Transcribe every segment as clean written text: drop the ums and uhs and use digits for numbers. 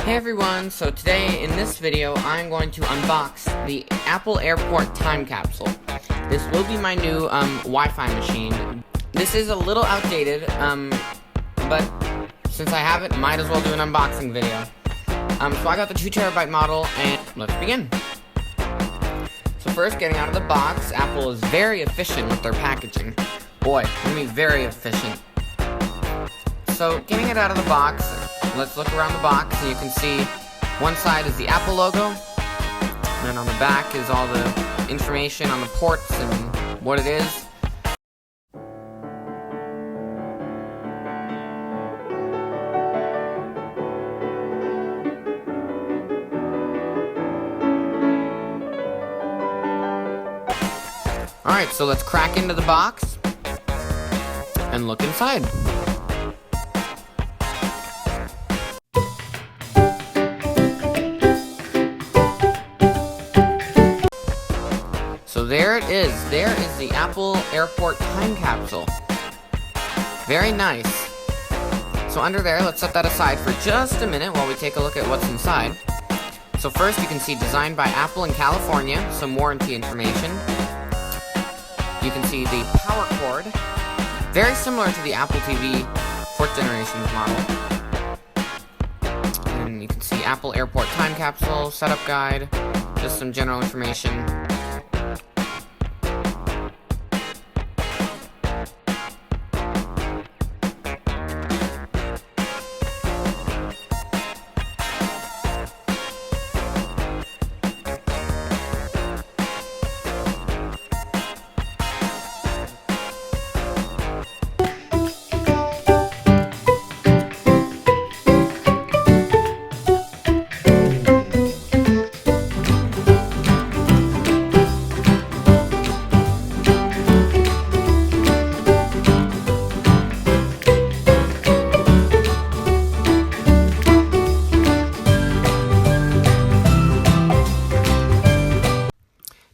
Hey everyone, so today in this video I'm going to unbox the Apple AirPort time capsule. This will be my new Wi-Fi machine. This is a little outdated, but since I have it, might as well do an unboxing video. So I got the 2TB model, and let's begin. So first, getting out of the box, Apple is very efficient with their packaging. Boy, I mean very efficient. So getting it out of the box, let's look around the box, and you can see one side is the Apple logo, and then on the back is all the information on the ports and what it is. Alright, so let's crack into the box and look inside. So there it is. There is the Apple AirPort time capsule. Very nice. So under there, let's set that aside for just a minute while we take a look at what's inside. So first you can see designed by Apple in California, some warranty information. You can see the power cord, very similar to the Apple TV 4th generation model. And you can see Apple AirPort time capsule, setup guide, just some general information.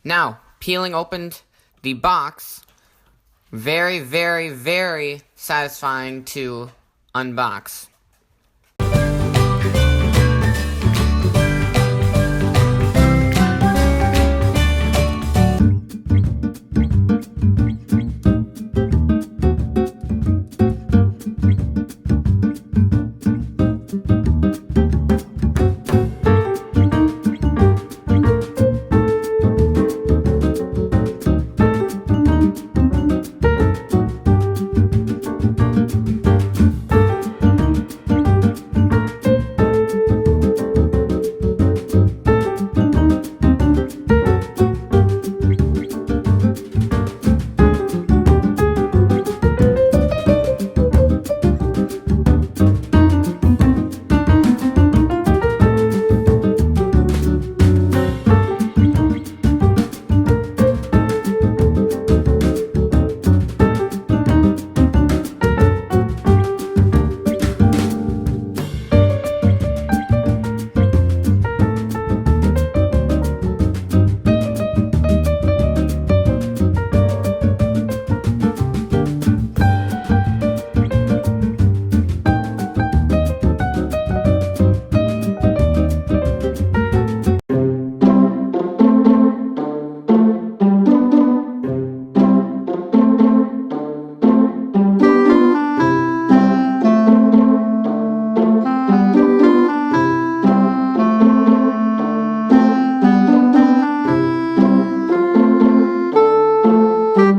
Now, peeling open the box, very, very, very satisfying to unbox.